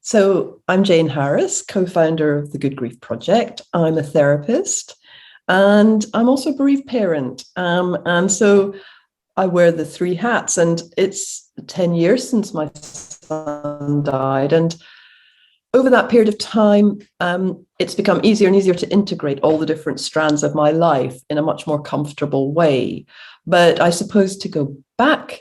So I'm Jane Harris, co-founder of the Good Grief Project. I'm a therapist and I'm also a bereaved parent. And so I wear the three hats, and it's 10 years since my son died. And over that period of time, it's become easier and easier to integrate all the different strands of my life in a much more comfortable way. But I suppose to go back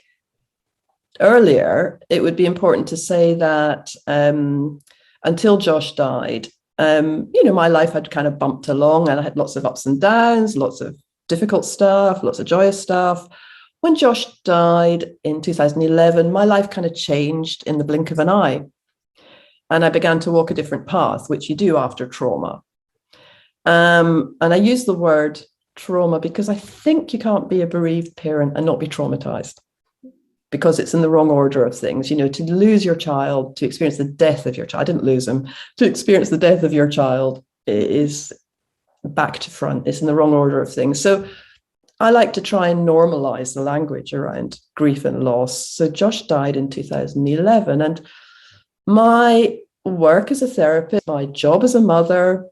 earlier, it would be important to say that until Josh died, my life had kind of bumped along, and I had lots of ups and downs, lots of difficult stuff, lots of joyous stuff. When Josh died in 2011, my life kind of changed in the blink of an eye. And I began to walk a different path, which you do after trauma. And I use the word trauma because I think you can't be a bereaved parent and not be traumatized, because it's in the wrong order of things. You know, to lose your child, to experience the death of your child, I didn't lose him, to experience the death of your child is back to front. It's in the wrong order of things. So I like to try and normalize the language around grief and loss. So Josh died in 2011, and my work as a therapist, my job as a mother,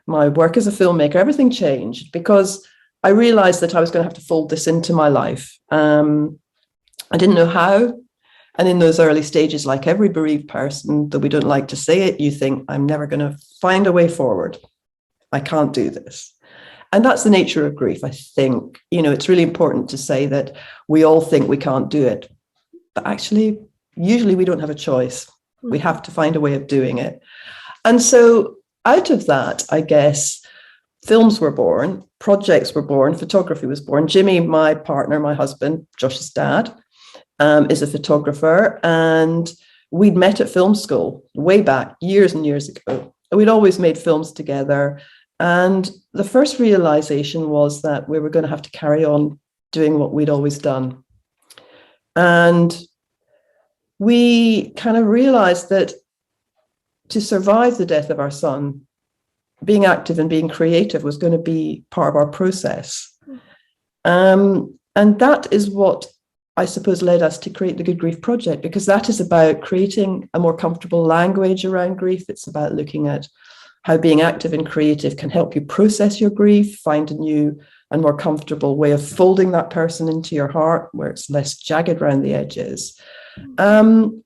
my work as a filmmaker, everything changed because I realized that I was going to have to fold this into my life. I didn't know how. And in those early stages, like every bereaved person, though we don't like to say it, you think, I'm never going to find a way forward. I can't do this. And that's the nature of grief, I think. You know, it's really important to say that we all think we can't do it. But actually, usually we don't have a choice. We have to find a way of doing it. And so out of that, I guess, films were born, projects were born, photography was born. Jimmy, my partner, my husband, Josh's dad, is a photographer. And we'd met at film school way back, years and years ago. We'd always made films together. And the first realization was that we were going to have to carry on doing what we'd always done. And we kind of realized that to survive the death of our son, being active and being creative was going to be part of our process. And that is what I suppose led us to create the Good Grief Project, because that is about creating a more comfortable language around grief. It's about looking at how being active and creative can help you process your grief, find a new and more comfortable way of folding that person into your heart where it's less jagged around the edges. And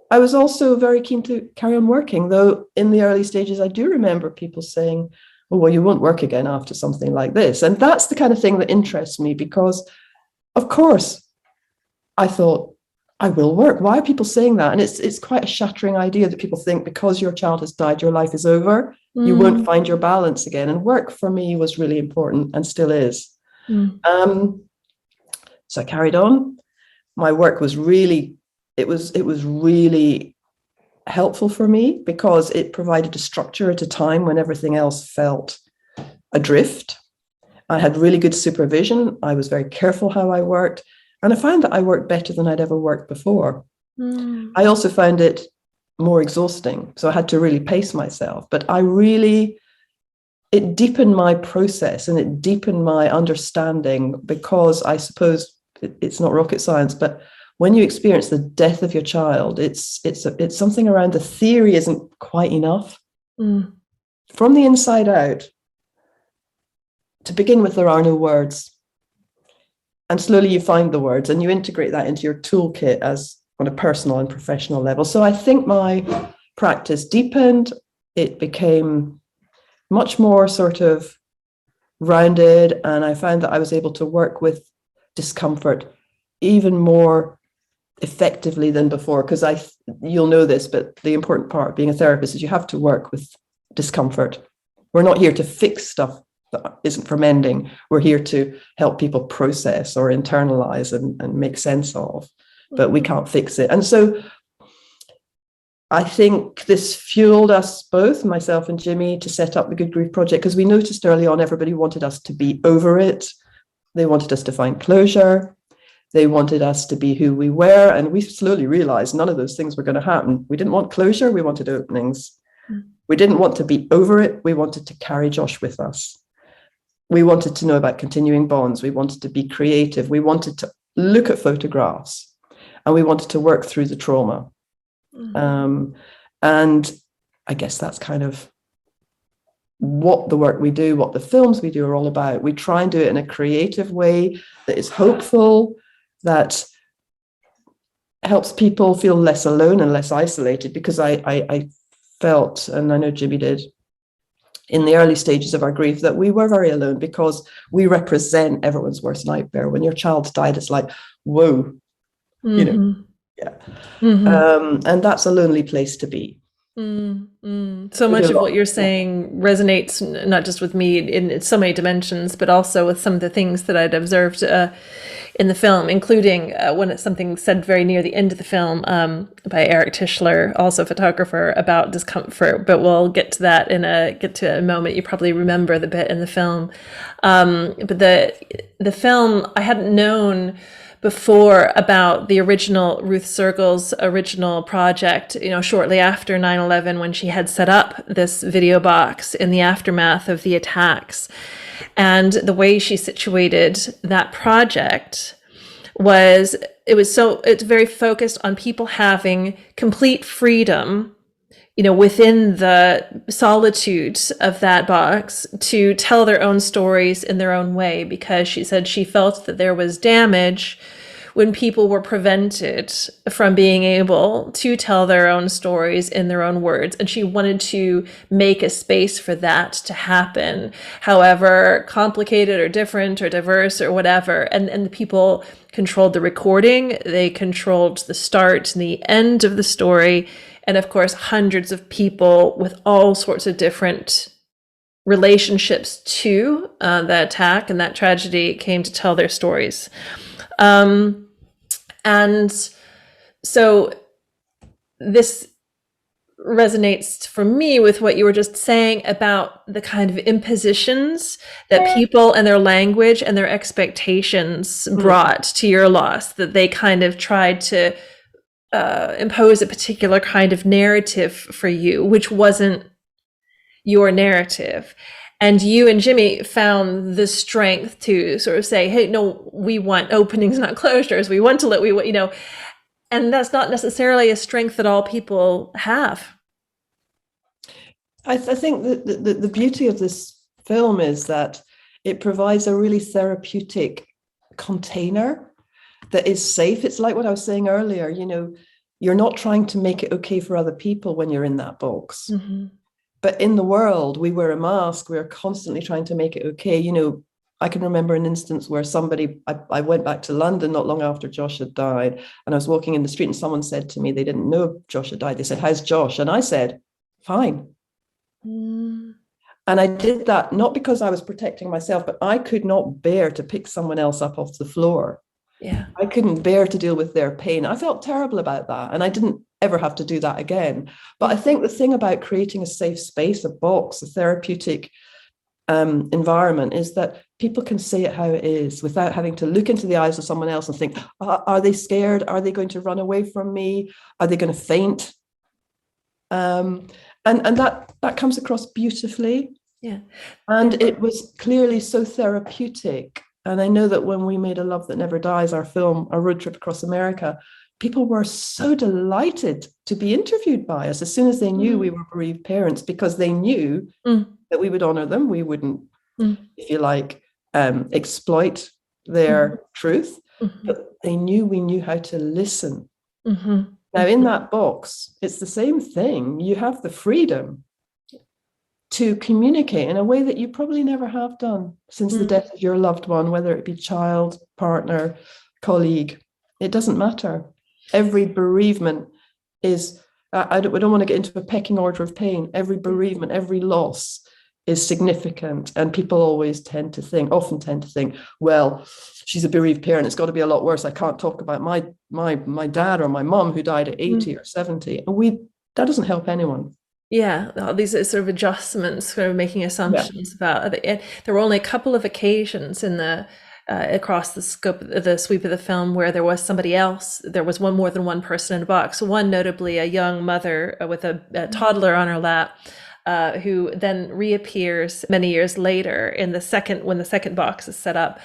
I was also very keen to carry on working, though in the early stages, I do remember people saying, oh, well, you won't work again after something like this. And that's the kind of thing that interests me because, of course, I thought, I will work. Why are people saying that? And it's quite a shattering idea that people think because your child has died, your life is over. You won't find your balance again. And work for me was really important and still is. So I carried on. My work was really, it was really helpful for me because it provided a structure at a time when everything else felt adrift. I had really good supervision. I was very careful how I worked. And I found that I worked better than I'd ever worked before. I also found it more exhausting. So I had to really pace myself. But it deepened my process and it deepened my understanding because I suppose it's not rocket science, but when you experience the death of your child, it's something around the theory isn't quite enough. From the inside out, to begin with, there are no words. And slowly you find the words and you integrate that into your toolkit as on a personal and professional level. So I think my practice deepened. It became much more sort of rounded. And I found that I was able to work with discomfort even more effectively than before. Because you'll know this, but the important part of being a therapist is you have to work with discomfort. We're not here to fix stuff that isn't for mending. We're here to help people process or internalize and make sense of, but we can't fix it. And so I think this fueled us both, myself and Jimmy, to set up the Good Grief Project because we noticed early on everybody wanted us to be over it. They wanted us to find closure. They wanted us to be who we were. And we slowly realized none of those things were going to happen. We didn't want closure. We wanted openings. We didn't want to be over it. We wanted to carry Josh with us. We wanted to know about continuing bonds. We wanted to be creative. We wanted to look at photographs and we wanted to work through the trauma. And I guess that's kind of what the work we do, what the films we do are all about. We try and do it in a creative way that is hopeful, that helps people feel less alone and less isolated, because I felt, and I know Jimmy did, in the early stages of our grief, that we were very alone because we represent everyone's worst nightmare. When your child died, it's like, whoa, you know, yeah. And that's a lonely place to be. So much of what you're saying resonates not just with me in so many dimensions, but also with some of the things that I'd observed in the film, including when it's something said very near the end of the film by Eric Tischler, also a photographer, about discomfort. But we'll get to that in a moment. You probably remember the bit in the film, but the film, I hadn't known before about the original Ruth Circles' original project, shortly after 9/11, when she had set up this video box in the aftermath of the attacks. And the way she situated that project was, it's very focused on people having complete freedom, within the solitude of that box, to tell their own stories in their own way, because she said she felt that there was damage when people were prevented from being able to tell their own stories in their own words. And she wanted to make a space for that to happen, however complicated or different or diverse or whatever. And the people controlled the recording, they controlled the start and the end of the story. And of course, hundreds of people with all sorts of different relationships to the attack and that tragedy came to tell their stories. And so this resonates for me with what you were just saying about the kind of impositions that people and their language and their expectations brought to your loss, that they kind of tried to impose a particular kind of narrative for you, which wasn't your narrative. And you and Jimmy found the strength to sort of say, hey, no, we want openings, not closures. We want to and that's not necessarily a strength that all people have. I think that the beauty of this film is that it provides a really therapeutic container that is safe. It's like what I was saying earlier, you're not trying to make it okay for other people when you're in that box. But in the world, we wear a mask. We're constantly trying to make it okay. I can remember an instance where I went back to London not long after Josh had died, and I was walking in the street and someone said to me, they didn't know Josh had died. They said, how's Josh? And I said, fine. And I did that not because I was protecting myself, but I could not bear to pick someone else up off the floor. Yeah. I couldn't bear to deal with their pain. I felt terrible about that. And I didn't ever have to do that again. But I think the thing about creating a safe space, a box, a therapeutic environment, is that people can say it how it is without having to look into the eyes of someone else and think, are they scared? Are they going to run away from me? Are they going to faint? And that comes across beautifully. Yeah. And it was clearly so therapeutic. And I know that when we made A Love That Never Dies, our film, our road trip across America, people were so delighted to be interviewed by us as soon as they knew we were bereaved parents, because they knew that we would honor them. We wouldn't, if you like, exploit their truth, but they knew we knew how to listen. Now, in that box, it's the same thing. You have the freedom to communicate in a way that you probably never have done since the death of your loved one, whether it be child, partner, colleague. It doesn't matter. Every bereavement is, we don't want to get into a pecking order of pain. Every bereavement, every loss is significant. And people often tend to think, well, she's a bereaved parent, it's got to be a lot worse. I can't talk about my dad or my mom who died at 80 or 70. And that doesn't help anyone. Yeah, all these sort of adjustments, sort of making assumptions about it. There were only a couple of occasions in the across the sweep of the film where there was somebody else. There was more than one person in a box. One notably a young mother with a toddler on her lap, who then reappears many years later in when the second box is set up,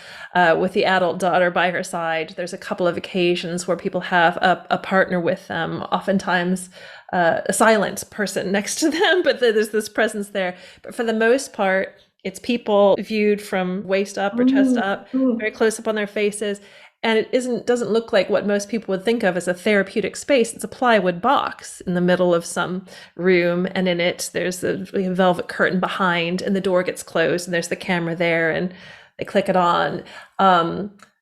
with the adult daughter by her side. There's a couple of occasions where people have a partner with them, oftentimes a silent person next to them, but there's this presence there. But for the most part, it's people viewed from waist up or chest up, very close up on their faces. And it doesn't look like what most people would think of as a therapeutic space. It's a plywood box in the middle of some room, and in it there's a velvet curtain behind, and the door gets closed, and there's the camera there, and they click it on.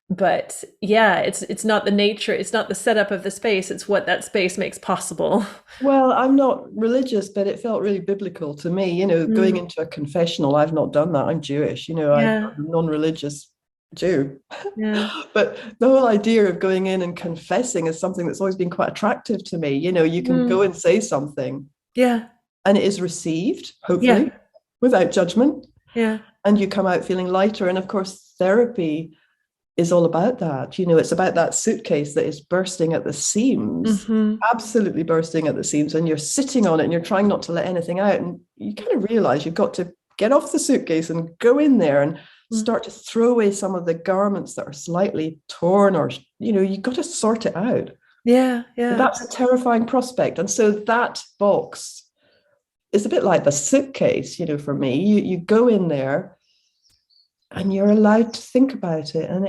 But yeah, it's not the nature, it's not the setup of the space, it's what that space makes possible. Well, I'm not religious, but it felt really biblical to me, going into a confessional. I've not done that. I'm Jewish, I'm a non-religious Jew. Yeah. But the whole idea of going in and confessing is something that's always been quite attractive to me. You can go and say something. Yeah. And it is received, hopefully, without judgment. Yeah. And you come out feeling lighter. And of course, therapy is all about that. It's about that suitcase that is bursting at the seams, absolutely bursting at the seams. And you're sitting on it and you're trying not to let anything out. And you kind of realize you've got to get off the suitcase and go in there and start to throw away some of the garments that are slightly torn, or, you've got to sort it out. Yeah. Yeah. But that's a terrifying prospect. And so that box is a bit like the suitcase, for me. You go in there and you're allowed to think about it. And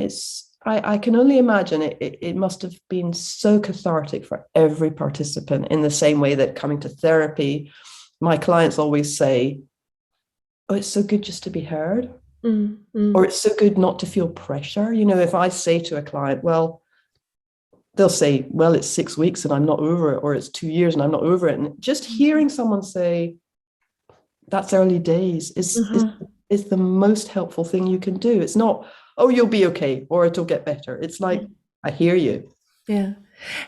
I can only imagine it must have been so cathartic for every participant, in the same way that coming to therapy, my clients always say, oh, it's so good just to be heard. Or it's so good not to feel pressure. If I say to a client, well, they'll say, well, it's 6 weeks and I'm not over it, or it's 2 years and I'm not over it. And just hearing someone say, that's early days is the most helpful thing you can do. It's not, oh, you'll be okay, or it'll get better. It's like, I hear you. Yeah.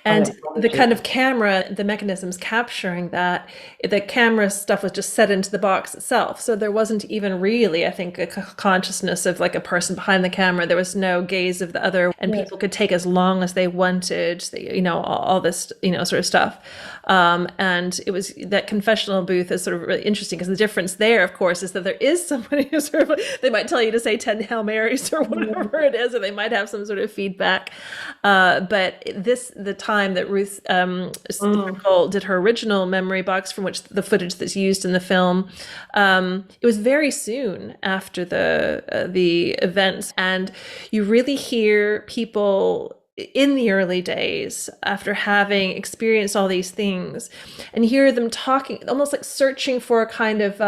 And the kind of camera, the mechanisms capturing that, the camera stuff was just set into the box itself. So there wasn't even really, I think, a consciousness of like a person behind the camera. There was no gaze of the other, and people could take as long as they wanted, all this, sort of stuff. And it was that confessional booth is sort of really interesting, because the difference there, of course, is that there is somebody who sort of, they might tell you to say 10 Hail Marys or whatever it is, or they might have some sort of feedback. But the time that Ruth Circles did her original memory box, from which the footage that's used in the film, it was very soon after the events, and you really hear people in the early days, after having experienced all these things, and hear them talking, almost like searching for a kind of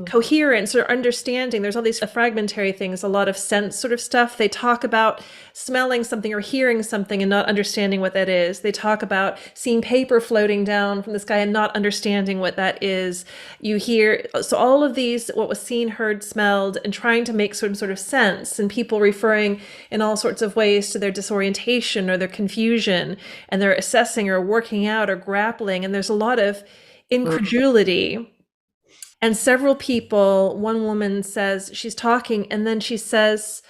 coherence or understanding. There's all these fragmentary things, a lot of sense sort of stuff. They talk about smelling something or hearing something and not understanding what that is. They talk about seeing paper floating down from the sky and not understanding what that is. You hear, so all of these, what was seen, heard, smelled, and trying to make some sort of sense, and people referring in all sorts of ways to their disorientation or their confusion, and they're assessing or working out or grappling. And there's a lot of incredulity. And several people, one woman says, she's talking, and then she says,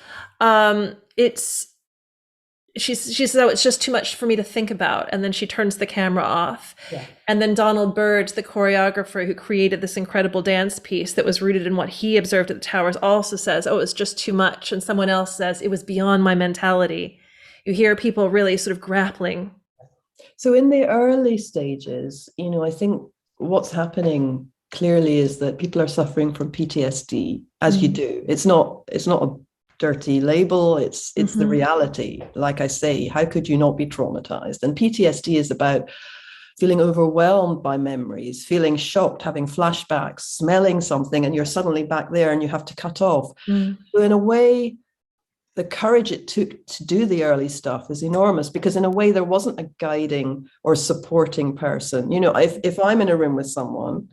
she says, oh, it's just too much for me to think about. And then she turns the camera off. Yeah. And then Donald Byrd, the choreographer who created this incredible dance piece that was rooted in what he observed at the Towers, also says, oh, it's just too much. And someone else says, it was beyond my mentality. You hear people really sort of grappling. So in the early stages, I think what's happening clearly is that people are suffering from PTSD, as you do. It's not a dirty label. It's the reality. Like I say, how could you not be traumatized? And PTSD is about feeling overwhelmed by memories, feeling shocked, having flashbacks, smelling something, and you're suddenly back there and you have to cut off. So in a way, the courage it took to do the early stuff is enormous, because in a way there wasn't a guiding or supporting person. If I'm in a room with someone,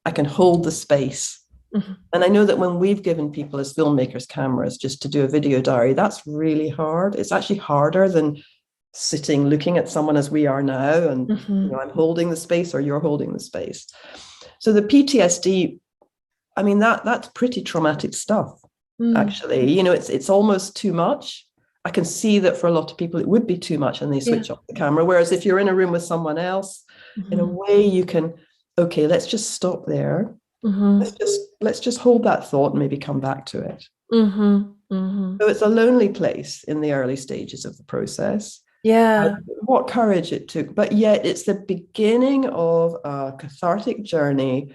I can hold the space. And I know that when we've given people as filmmakers cameras just to do a video diary, that's really hard. It's actually harder than sitting looking at someone as we are now, and I'm holding the space or you're holding the space. So the PTSD, I mean, that's pretty traumatic stuff, actually. It's almost too much. I can see that for a lot of people it would be too much and they switch off the camera. Whereas if you're in a room with someone else, in a way you can okay, let's just stop there. Mm-hmm. Let's just hold that thought and maybe come back to it. Mm-hmm. Mm-hmm. So it's a lonely place in the early stages of the process. Yeah. What courage it took, but yet it's the beginning of a cathartic journey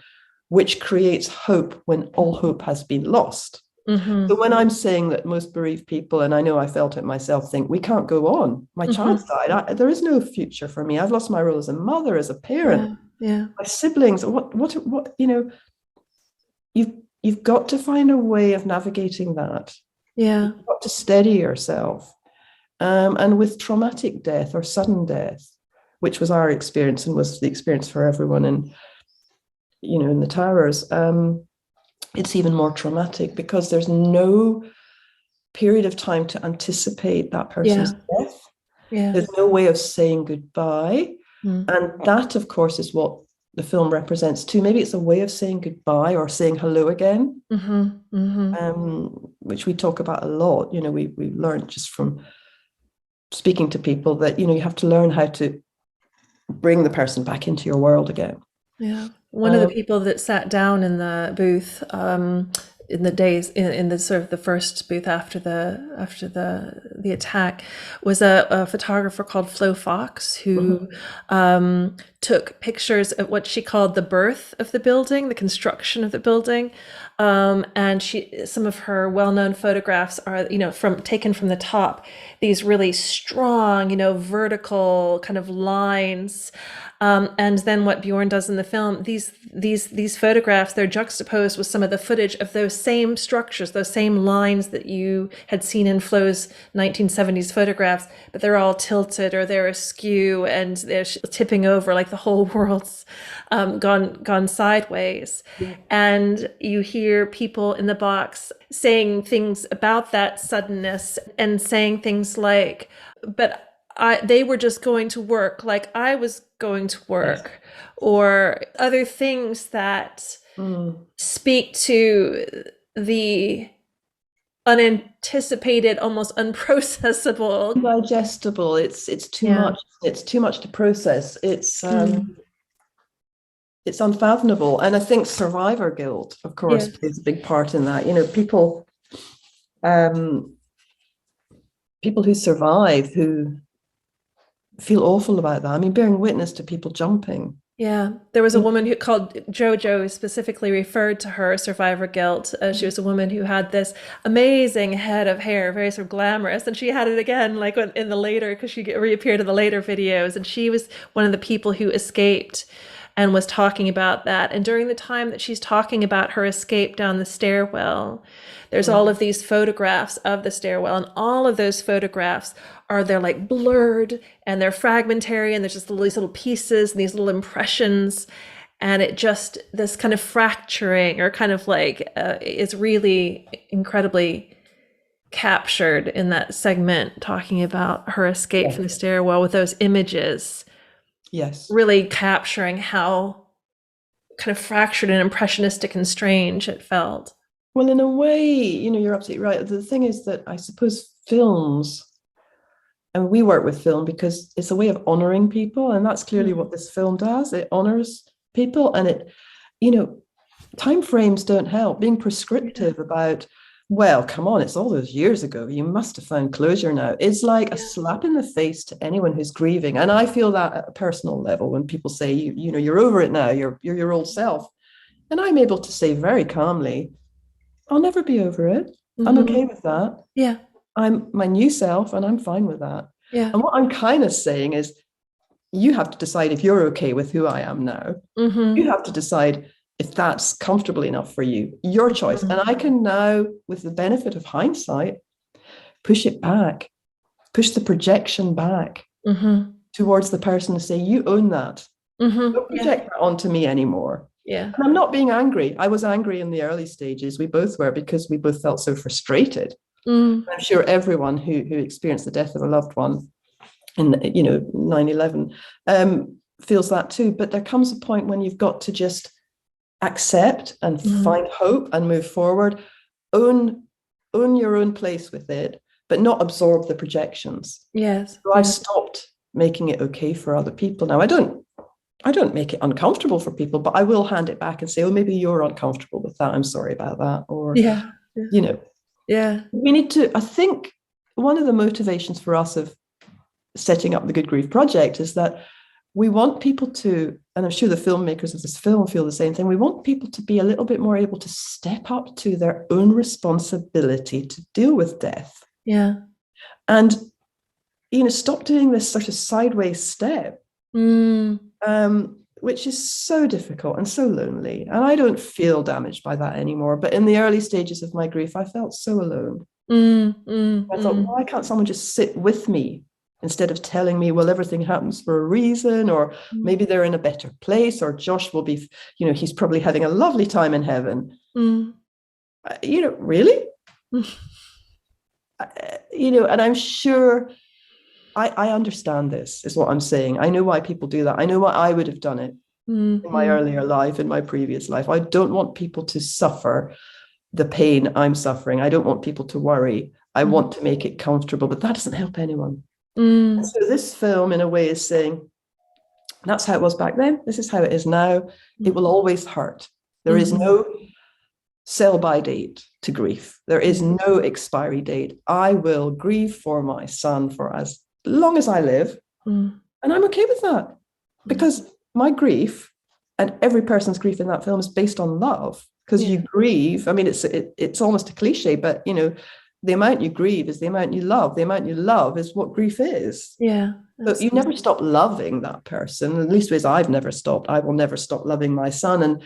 which creates hope when all hope has been lost. Mm-hmm. So when I'm saying that most bereaved people, and I know I felt it myself, think we can't go on. My child's died. There is no future for me. I've lost my role as a mother, as a parent. Yeah. My siblings. What? You know, you've got to find a way of navigating that. Yeah. You've got to steady yourself. And with traumatic death or sudden death, which was our experience and was the experience for everyone in the towers, it's even more traumatic because there's no period of time to anticipate that person's death. Yeah. There's no way of saying goodbye. And that, of course, is what the film represents too. Maybe it's a way of saying goodbye or saying hello again, which we talk about a lot. We learned just from speaking to people that, you have to learn how to bring the person back into your world again. Yeah. One of the people that sat down in the booth in the days in the sort of the first booth after the attack was a photographer called Flo Fox who took pictures of what she called the birth of the building, the construction of the building, and some of her well-known photographs are taken from the top, these really strong vertical kind of lines. And then what Bjorn does in the film, these photographs, they're juxtaposed with some of the footage of those same structures, those same lines that you had seen in Flo's 1970s photographs, but they're all tilted or they're askew and they're tipping over, like the whole world's gone sideways. Yeah. And you hear people in the box saying things about that suddenness and saying things like, but they were just going to work like I was going to work, or other things that speak to the unanticipated, almost unprocessable, indigestible. It's too much. It's too much to process. It's unfathomable, and I think survivor guilt, of course, plays a big part in that. People who survive who feel awful about that. I mean, bearing witness to people jumping. Yeah, there was a woman who called Jojo, specifically referred to her survivor guilt. She was a woman who had this amazing head of hair, very sort of glamorous, and she had it again, like in the later, because she reappeared in the later videos, and she was one of the people who escaped and was talking about that. And during the time that she's talking about her escape down the stairwell, there's all of these photographs of the stairwell, and all of those photographs they're like blurred and they're fragmentary, and there's just these little pieces and these little impressions, and it just, this kind of fracturing or kind of like is really incredibly captured in that segment talking about her escape from the stairwell with those images. Yes. Really capturing how kind of fractured and impressionistic and strange it felt. Well, in a way, you're absolutely right. The thing is that I suppose films, and we work with film because it's a way of honoring people, and that's clearly what this film does. It honors people, and it, time frames don't help. Being prescriptive about, well, come on, it's all those years ago, you must have found closure now. It's like a slap in the face to anyone who's grieving. And I feel that at a personal level when people say, you're over it now, you're your old self. And I'm able to say very calmly, I'll never be over it. I'm okay with that. Yeah. I'm my new self and I'm fine with that. Yeah. And what I'm kind of saying is, you have to decide if you're okay with who I am now. You have to decide if that's comfortable enough for you, your choice. And I can now, with the benefit of hindsight, push it back, push the projection back towards the person to say, you own that. Don't project that onto me anymore. Yeah. And I'm not being angry. I was angry in the early stages. We both were, because we both felt so frustrated. I'm sure everyone who experienced the death of a loved one in 9/11 feels that too. But there comes a point when you've got to just accept and find hope and move forward, own your own place with it, but not absorb the projections. Yes. So I've stopped making it okay for other people now. I don't I don't make it uncomfortable for people, but I will hand it back and say, oh, maybe you're uncomfortable with that. I'm sorry about that. Or, Yeah. you know, Yeah. we need to, I think one of the motivations for us of setting up the Good Grief Project is that we want people to, and I'm sure the filmmakers of this film feel the same thing, we want people to be a little bit more able to step up to their own responsibility to deal with death. Yeah. And, stop doing this sort of sideways step, which is so difficult and so lonely. And I don't feel damaged by that anymore. But in the early stages of my grief, I felt so alone. I thought, why can't someone just sit with me instead of telling me, well, everything happens for a reason, or maybe they're in a better place, or Josh will be, he's probably having a lovely time in heaven. Really? And I'm sure I understand this is what I'm saying. I know why people do that. I know why I would have done it in my earlier life, in my previous life. I don't want people to suffer the pain I'm suffering. I don't want people to worry. I want to make it comfortable, but that doesn't help anyone. And so this film, in a way, is saying, that's how it was back then. This is how it is now. It will always hurt. There is no sell-by date to grief. There is no expiry date. I will grieve for my son for as long as I live. And I'm okay with that, because my grief and every person's grief in that film is based on love, because you grieve. I mean, it's almost a cliche, but the amount you grieve is the amount you love. The amount you love is what grief is. Yeah. So you never stop loving that person. At least as I've never stopped. I will never stop loving my son, and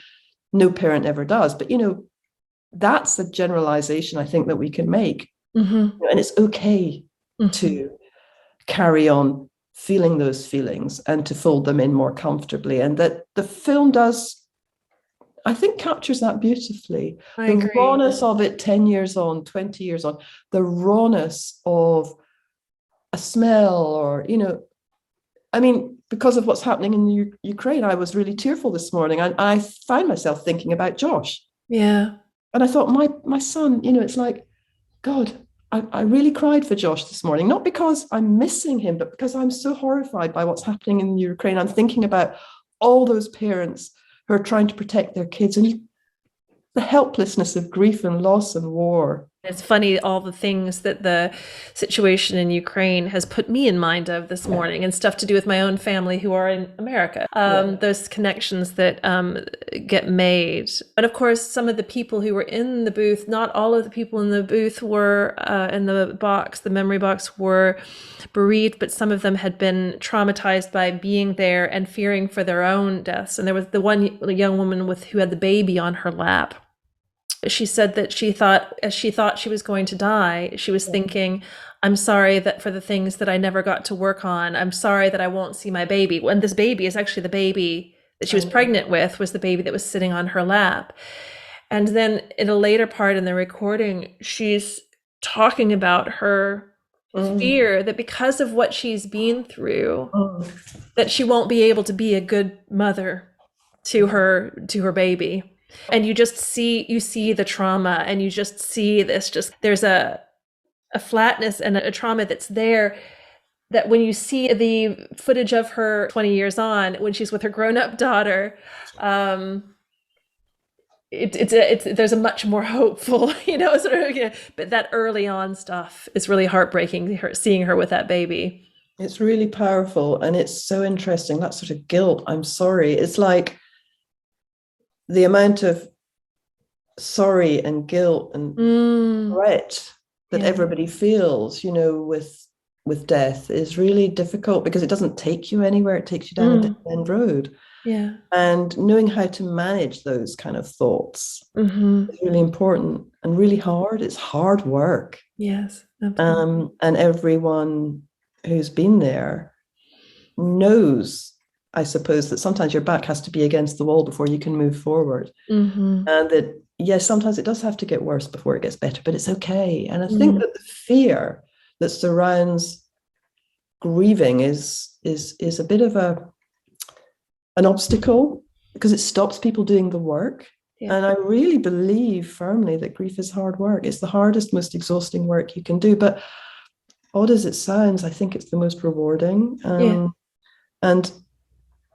no parent ever does. But that's the generalization I think that we can make. And it's okay to carry on feeling those feelings and to fold them in more comfortably. And that the film does, I think, captures that beautifully. I the agree. Rawness of it 10 years on, 20 years on, the rawness of a smell, or, I mean, because of what's happening in Ukraine, I was really tearful this morning. And I found myself thinking about Josh. Yeah. And I thought, my son, it's like, God, I really cried for Josh this morning, not because I'm missing him, but because I'm so horrified by what's happening in Ukraine. I'm thinking about all those parents who are trying to protect their kids, and the helplessness of grief and loss and war. It's funny, all the things that the situation in Ukraine has put me in mind of this morning, and stuff to do with my own family who are in America. Those connections that get made. And of course, some of the people who were in the booth, not all of the people in the booth were in the memory box were bereaved, but some of them had been traumatized by being there and fearing for their own deaths. And there was the one young woman who had the baby on her lap. She said that as she thought she was going to die, she was thinking, I'm sorry that for the things that I never got to work on. I'm sorry that I won't see my baby. And this baby is actually the baby that she was pregnant with, was the baby that was sitting on her lap. And then in a later part in the recording, she's talking about her fear that because of what she's been through, that she won't be able to be a good mother to her baby. And you see the trauma, and you just see there's a flatness and a trauma that's there, that when you see the footage of her 20 years on, when she's with her grown-up daughter, there's a much more hopeful, but that early on stuff is really heartbreaking, seeing her with that baby. It's really powerful, and it's so interesting, that sort of guilt. I'm sorry. It's like the amount of sorry and guilt and regret that everybody feels, with death is really difficult, because it doesn't take you anywhere. It takes you down a dead end road. Yeah. And knowing how to manage those kind of thoughts is really important and really hard. It's hard work. Yes. Absolutely. And everyone who's been there knows, I suppose, that sometimes your back has to be against the wall before you can move forward. And that, yes, sometimes it does have to get worse before it gets better, but it's okay. And I think that the fear that surrounds grieving is a bit of an obstacle, because it stops people doing the work. Yeah. And I really believe firmly that grief is hard work. It's the hardest, most exhausting work you can do. But odd as it sounds, I think it's the most rewarding. And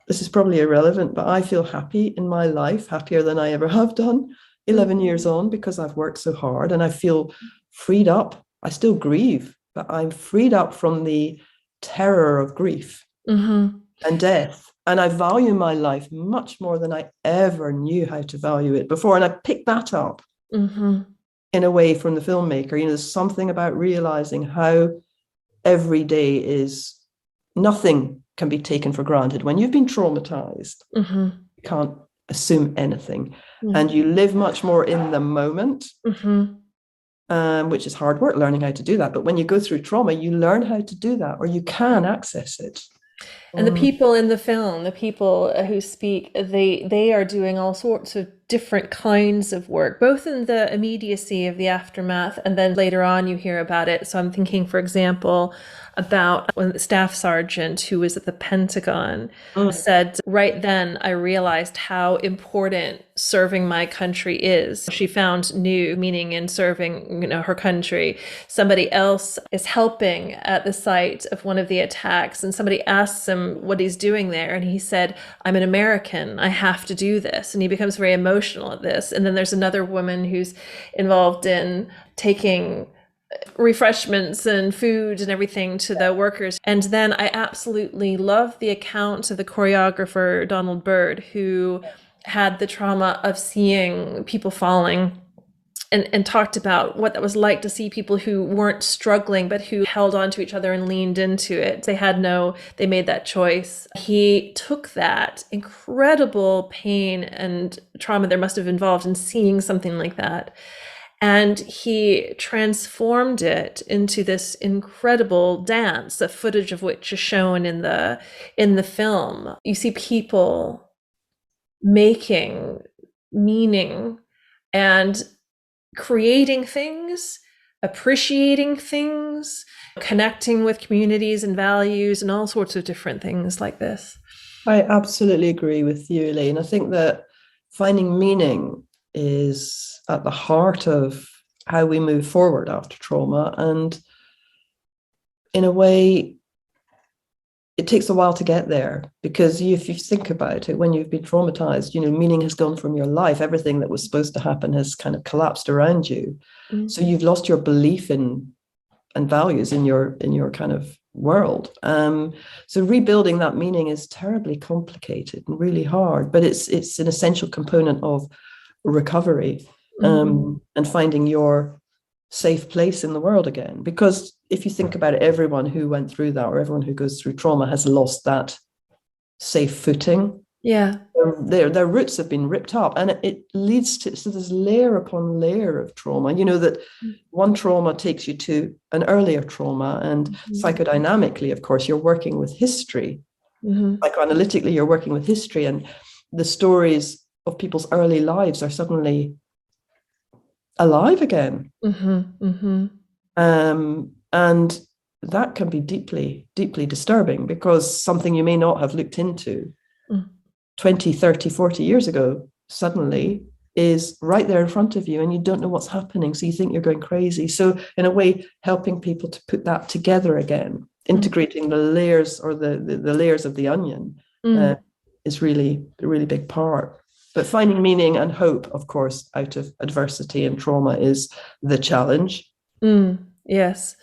this is probably irrelevant, but I feel happy in my life, happier than I ever have done 11 years on, because I've worked so hard, and I feel freed up. I still grieve, but I'm freed up from the terror of grief and death. And I value my life much more than I ever knew how to value it before. And I picked that up in a way from the filmmaker. You know, there's something about realizing how every day is, nothing can be taken for granted. When you've been traumatized, you can't assume anything. And you live much more in the moment, which is hard work, learning how to do that. But when you go through trauma, you learn how to do that, or you can access it. And the people in the film, the people who speak, they are doing all sorts of different kinds of work, both in the immediacy of the aftermath, and then later on you hear about it. So I'm thinking, for example, about when the staff sergeant who was at the Pentagon said, right then I realized how important serving my country is. She found new meaning in serving, you know, her country. Somebody else is helping at the site of one of the attacks, and somebody asks him what he's doing there, and he said, I'm an American, I have to do this. And he becomes very emotional at this. And then there's another woman who's involved in taking refreshments and food and everything to the workers. And then I absolutely love the account of the choreographer Donald Byrd, who had the trauma of seeing people falling, and talked about what that was like to see people who weren't struggling, but who held on to each other and leaned into it. They made that choice. He took that incredible pain and trauma there must have involved in seeing something like that, and he transformed it into this incredible dance, the footage of which is shown in the film. You see people making meaning and creating things, appreciating things, connecting with communities and values, and all sorts of different things like this. I absolutely agree with you, Elaine. I think that finding meaning is at the heart of how we move forward after trauma. And in a way, it takes a while to get there, because if you think about it, when you've been traumatized, you know, meaning has gone from your life. Everything that was supposed to happen has kind of collapsed around you. So you've lost your belief in and values in your kind of world. So rebuilding that meaning is terribly complicated and really hard, but it's an essential component of recovery, and finding your safe place in the world again. Because if you think about it, everyone who went through that, or everyone who goes through trauma, has lost that safe footing. Yeah. Their roots have been ripped up, and it leads to, so there's layer upon layer of trauma. You know, that one trauma takes you to an earlier trauma, and psychodynamically, of course, you're working with history. Psychoanalytically, you're working with history, and the stories of people's early lives are suddenly alive again. And that can be deeply, deeply disturbing, because something you may not have looked into 20, 30, 40 years ago suddenly is right there in front of you, and you don't know what's happening. So you think you're going crazy. So in a way, helping people to put that together again, integrating the layers, or the layers of the onion, is really a really big part. But finding meaning and hope, of course, out of adversity and trauma is the challenge. Yes.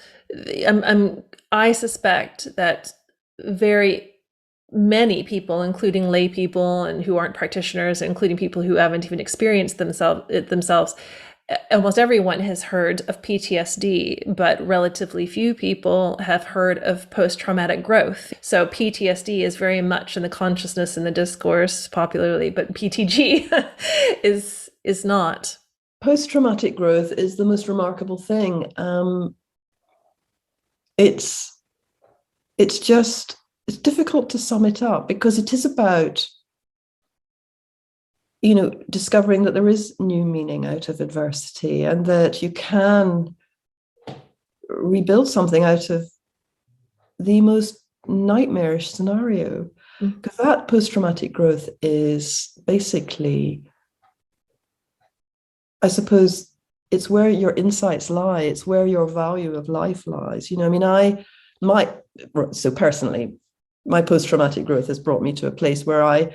I suspect that very many people, including lay people and who aren't practitioners, including people who haven't even experienced themselves, almost everyone has heard of PTSD, but relatively few people have heard of post-traumatic growth. So PTSD is very much in the consciousness and the discourse popularly, but PTG is not. Post-traumatic growth is the most remarkable thing. It's difficult to sum it up, because it is about, you know, discovering that there is new meaning out of adversity, and that you can rebuild something out of the most nightmarish scenario. Because that post-traumatic growth is basically, I suppose, it's where your insights lie. It's where your value of life lies. You know, I mean, so personally, my post-traumatic growth has brought me to a place where I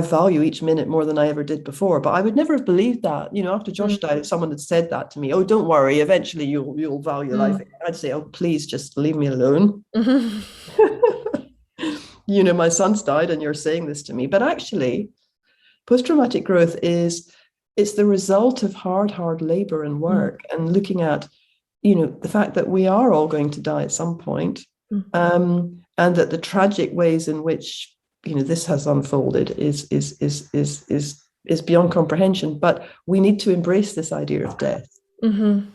value each minute more than I ever did before. But I would never have believed that, after Josh died, if someone had said that to me, oh, don't worry, eventually you'll value life. I'd say, oh, please just leave me alone. My son's died and you're saying this to me. But actually, post-traumatic growth it's the result of hard labor and work and looking at, the fact that we are all going to die at some point, and that the tragic ways in which this has unfolded is beyond comprehension. But we need to embrace this idea of death. And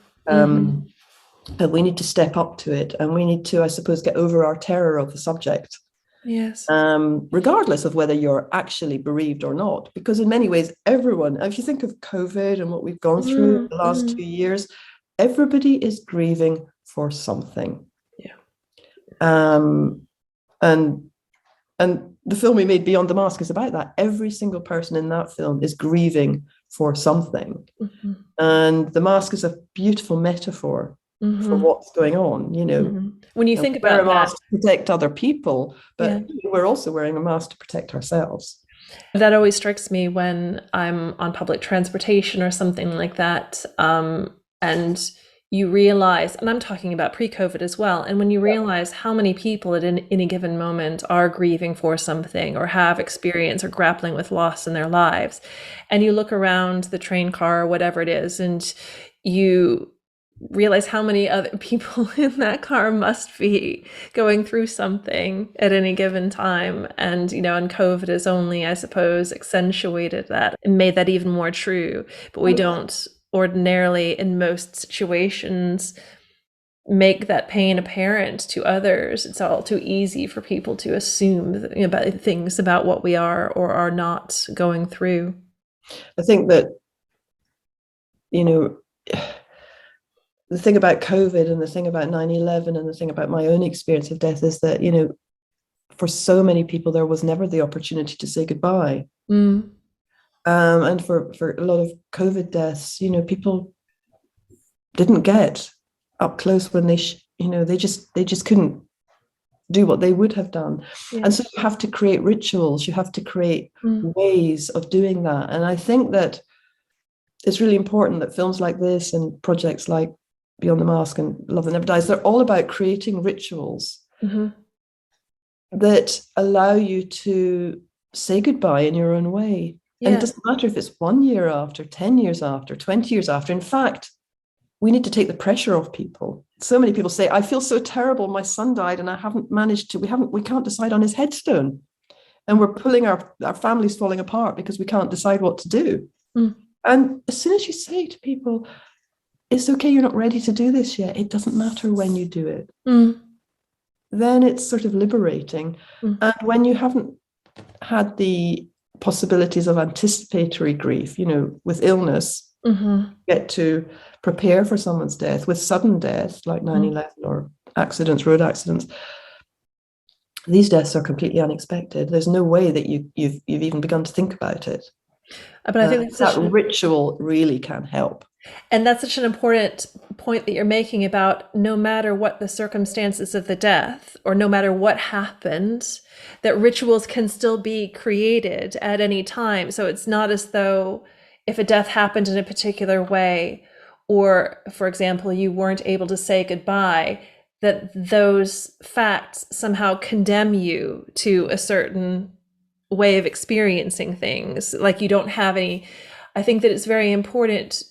we need to step up to it, and we need to, I suppose, get over our terror of the subject. Yes. Regardless of whether you're actually bereaved or not, because in many ways, everyone, if you think of COVID and what we've gone through the last 2 years, everybody is grieving for something. Yeah. And the film we made, Beyond the Mask, is about that. Every single person in that film is grieving for something. And the mask is a beautiful metaphor for what's going on, When you think about a mask to protect other people, but we're also wearing a mask to protect ourselves. That always strikes me when I'm on public transportation or something like that, and you realize, and I'm talking about pre-COVID as well, and when you realize how many people at any given moment are grieving for something or have experienced or grappling with loss in their lives, and you look around the train car or whatever it is, and you realize how many other people in that car must be going through something at any given time. And, and COVID has only, I suppose, accentuated that and made that even more true. But we don't ordinarily, in most situations, make that pain apparent to others. It's all too easy for people to assume about things about what we are or are not going through. I think that, the thing about COVID and the thing about 9/11 and the thing about my own experience of death is that, for so many people, there was never the opportunity to say goodbye. And for a lot of COVID deaths, people didn't get up close when they just couldn't do what they would have done. Yeah. And so you have to create rituals, you have to create ways of doing that. And I think that it's really important that films like this and projects like Beyond the Mask and Love That Never Dies, they're all about creating rituals that allow you to say goodbye in your own way. Yeah. And it doesn't matter if it's 1 year after, 10 years after, 20 years after. In fact, we need to take the pressure off people. So many people say, I feel so terrible. My son died and I haven't managed to, we can't decide on his headstone. And we're pulling our families falling apart because we can't decide what to do. And as soon as you say to people, it's okay, you're not ready to do this yet, it doesn't matter when you do it, then it's sort of liberating. And when you haven't had the possibilities of anticipatory grief, with illness, get to prepare for someone's death. With sudden death, like 9/11 or accidents, road accidents, these deaths are completely unexpected. There's no way that you've even begun to think about it. But I think that ritual really can help. And that's such an important point that you're making about no matter what the circumstances of the death or no matter what happened, that rituals can still be created at any time. So it's not as though if a death happened in a particular way, or, for example, you weren't able to say goodbye, that those facts somehow condemn you to a certain way of experiencing things. Like you don't have any. I think that it's very important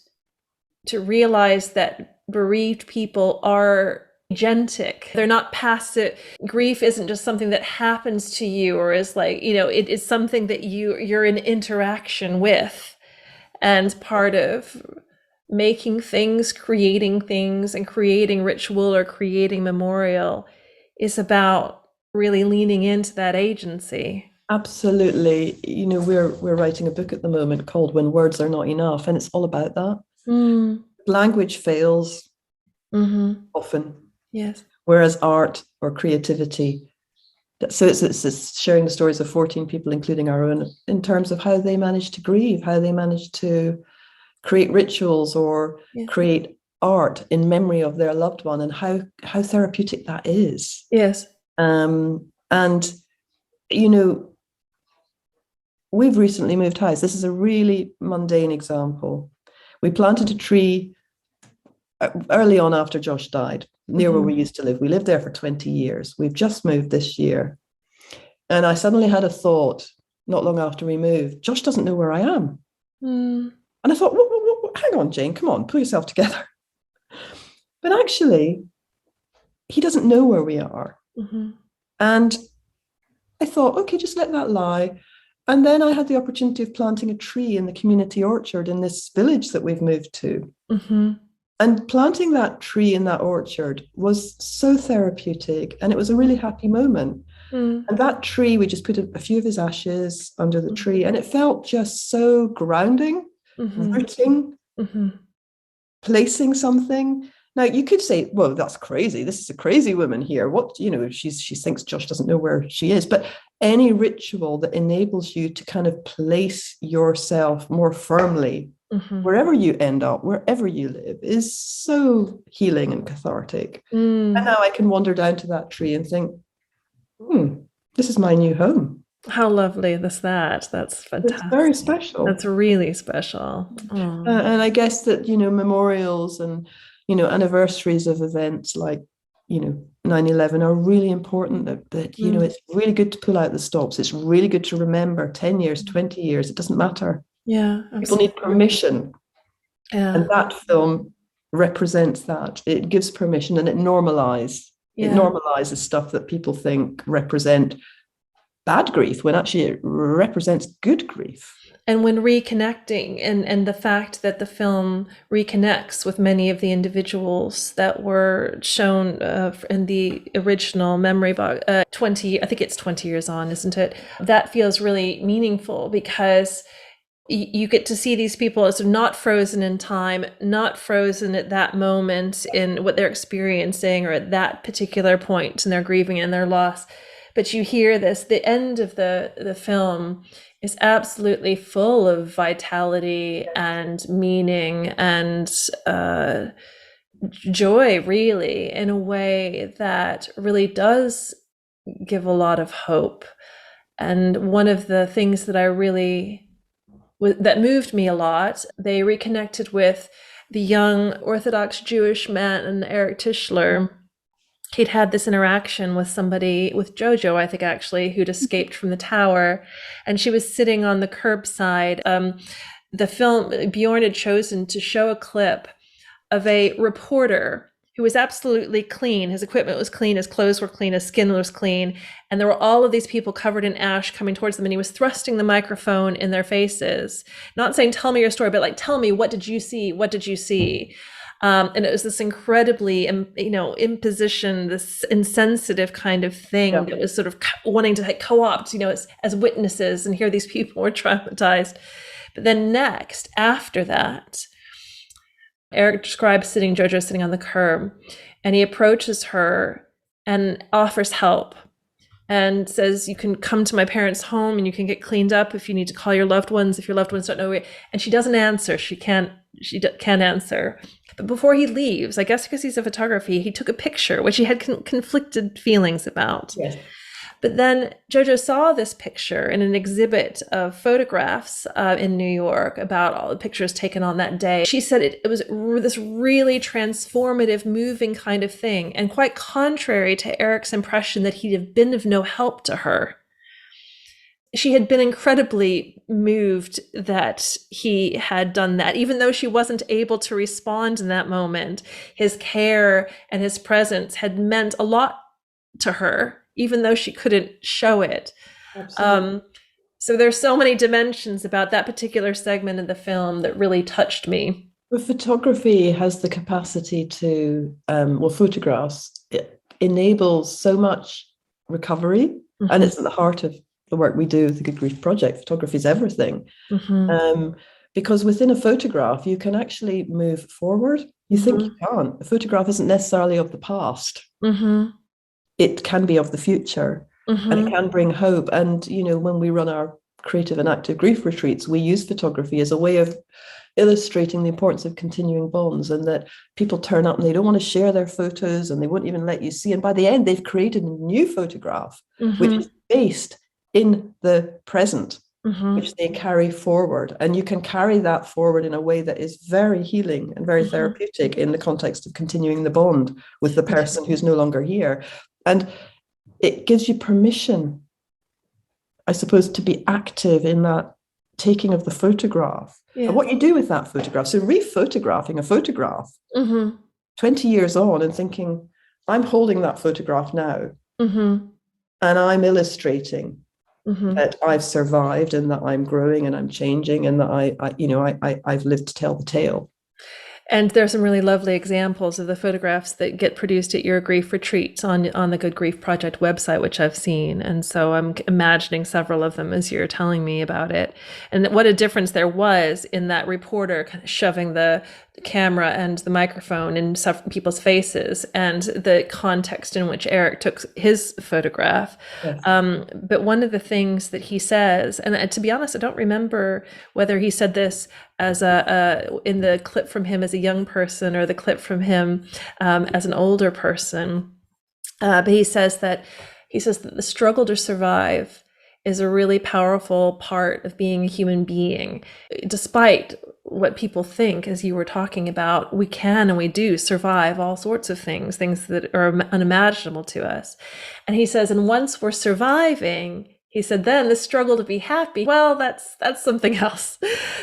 to realize that bereaved people are agentic. They're not passive. Grief isn't just something that happens to you or is like, it is something that you're in interaction with. And part of making things, creating things, and creating ritual or creating memorial is about really leaning into that agency. Absolutely. We're writing a book at the moment called When Words Are Not Enough, and it's all about that. Language fails often. Yes. Whereas art or creativity, so it's sharing the stories of 14 people, including our own, in terms of how they managed to grieve, how they managed to create rituals or create art in memory of their loved one, and how therapeutic that is. Yes. And, you know, we've recently moved house. This is a really mundane example. We planted a tree early on after Josh died, near where we used to live. We lived there for 20 years. We've just moved this year. And I suddenly had a thought not long after we moved, Josh doesn't know where I am. And I thought, hang on, Jane, come on, pull yourself together. But actually, he doesn't know where we are. And I thought, okay, just let that lie. And then I had the opportunity of planting a tree in the community orchard in this village that we've moved to. And planting that tree in that orchard was so therapeutic, and it was a really happy moment. And that tree, we just put a few of his ashes under the tree, and it felt just so grounding, rooting, placing something. Now, you could say, well, that's crazy. This is a crazy woman here. What, you know, she thinks Josh doesn't know where she is. But any ritual that enables you to kind of place yourself more firmly wherever you end up, wherever you live, is so healing and cathartic. And now I can wander down to that tree and think, this is my new home. How lovely is that? That's fantastic. It's very special. That's really special. And I guess that, you know, memorials and, you know, anniversaries of events like, you know, 9/11 are really important, that you know, it's really good to pull out the stops. It's really good to remember 10 years, 20 years. It doesn't matter. Yeah, absolutely. People need permission. Yeah. And that film represents that. It gives permission, and it normalizes stuff that people think represent bad grief, when actually it represents good grief. And when reconnecting, and the fact that the film reconnects with many of the individuals that were shown in the original memory box, I think it's 20 years on, isn't it? That feels really meaningful, because you get to see these people as not frozen in time, not frozen at that moment in what they're experiencing or at that particular point in their grieving and their loss. But you hear this, the end of the film is absolutely full of vitality and meaning and joy, really, in a way that really does give a lot of hope. And one of the things that that moved me a lot, they reconnected with the young Orthodox Jewish man, Eric Tischler. He'd had this interaction with somebody, with Jojo, I think, actually, who'd escaped from the tower, and she was sitting on the curbside. The film, Bjorn had chosen to show a clip of a reporter who was absolutely clean. His equipment was clean, his clothes were clean, his skin was clean, and there were all of these people covered in ash coming towards them, and he was thrusting the microphone in their faces, not saying, tell me your story, but like, tell me, what did you see? What did you see? And it was this incredibly, imposition, this insensitive kind of thing that was sort of wanting to co-opt, as witnesses, and here these people were traumatized. But then next, after that, Eric describes Jojo sitting on the curb, and he approaches her and offers help and says, you can come to my parents' home and you can get cleaned up if you need to call your loved ones, if your loved ones don't know where. And she doesn't answer. She can't answer. But before he leaves, I guess because he's a photographer, he took a picture, which he had conflicted feelings about. Yes. But then Jojo saw this picture in an exhibit of photographs in New York about all the pictures taken on that day. She said it was this really transformative, moving kind of thing, and quite contrary to Eric's impression that he'd have been of no help to her. She had been incredibly moved that he had done that, even though she wasn't able to respond in that moment. His care and his presence had meant a lot to her, even though she couldn't show it. So there's so many dimensions about that particular segment of the film that really touched me. Well, photography has the capacity to, photographs, it enables so much recovery, and it's at the heart of the work we do with the Good Grief Project. Photography is everything. Because within a photograph, you can actually move forward. You think you can't. A photograph isn't necessarily of the past. It can be of the future, and it can bring hope. And, when we run our creative and active grief retreats, we use photography as a way of illustrating the importance of continuing bonds, and that people turn up and they don't want to share their photos and they won't even let you see. And by the end, they've created a new photograph, which is based in the present, which they carry forward. And you can carry that forward in a way that is very healing and very therapeutic in the context of continuing the bond with the person who's no longer here. And it gives you permission, I suppose, to be active in that taking of the photograph. And what you do with that photograph. So re-photographing a photograph 20 years on and thinking, I'm holding that photograph now and I'm illustrating that I've survived and that I'm growing and I'm changing and that I've lived to tell the tale. And there are some really lovely examples of the photographs that get produced at your grief retreats on the Good Grief Project website, which I've seen. And so I'm imagining several of them as you're telling me about it. And what a difference there was in that reporter kind of shoving the camera and the microphone in some people's faces, and the context in which Eric took his photograph. But one of the things that he says, and to be honest, I don't remember whether he said this as in the clip from him as a young person or the clip from him as an older person, but he says that the struggle to survive is a really powerful part of being a human being. Despite what people think, as you were talking about, we can and we do survive all sorts of things that are unimaginable to us. And he says, and once we're surviving, he said, then the struggle to be happy, well, that's something else.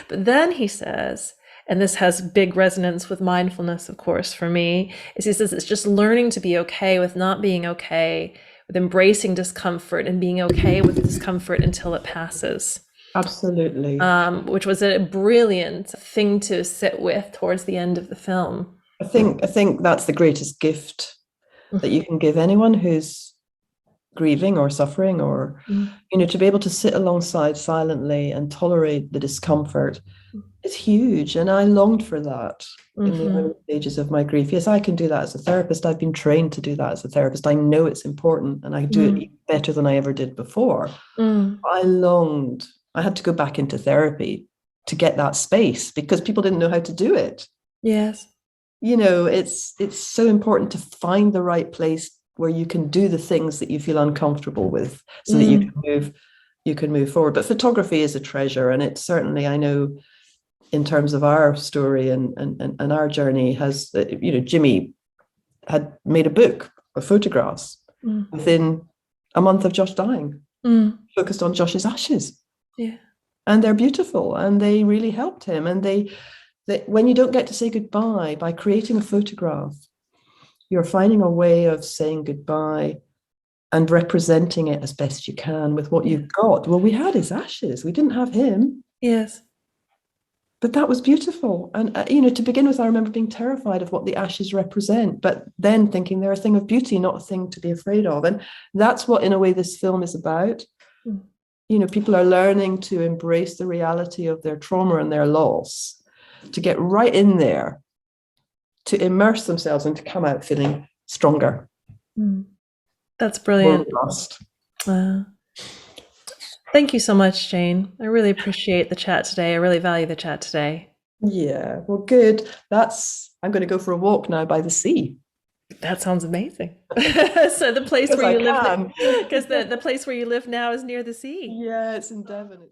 But then he says, and this has big resonance with mindfulness, of course, for me, is he says, it's just learning to be okay with not being okay, with embracing discomfort and being okay with discomfort until it passes. Absolutely. Which was a brilliant thing to sit with towards the end of the film. I think that's the greatest gift that you can give anyone who's grieving or suffering, or to be able to sit alongside silently and tolerate the discomfort is huge. And I longed for that in the early stages of my grief. Yes, I can do that as a therapist. I've been trained to do that as a therapist. I know it's important, and I do it even better than I ever did before. I had to go back into therapy to get that space because people didn't know how to do it. Yes. It's so important to find the right place where you can do the things that you feel uncomfortable with, so that you can move forward. But photography is a treasure, and it certainly, I know, in terms of our story and our journey, has, Jimmy had made a book of photographs within a month of Josh dying, focused on Josh's ashes. Yeah. And they're beautiful, and they really helped him. And they when you don't get to say goodbye, by creating a photograph, you're finding a way of saying goodbye and representing it as best you can with what you've got. Well, we had his ashes. We didn't have him. Yes. But that was beautiful. And, to begin with, I remember being terrified of what the ashes represent, but then thinking they're a thing of beauty, not a thing to be afraid of. And that's what, in a way, this film is about. People are learning to embrace the reality of their trauma and their loss, to get right in there, to immerse themselves and to come out feeling stronger. That's brilliant. Thank you so much, Jane. I really appreciate the chat today. I really value the chat today. Yeah, well, good. I'm going to go for a walk now by the sea. That sounds amazing. So the place where you live, because the place where you live now is near the sea. Yeah, it's in Devon.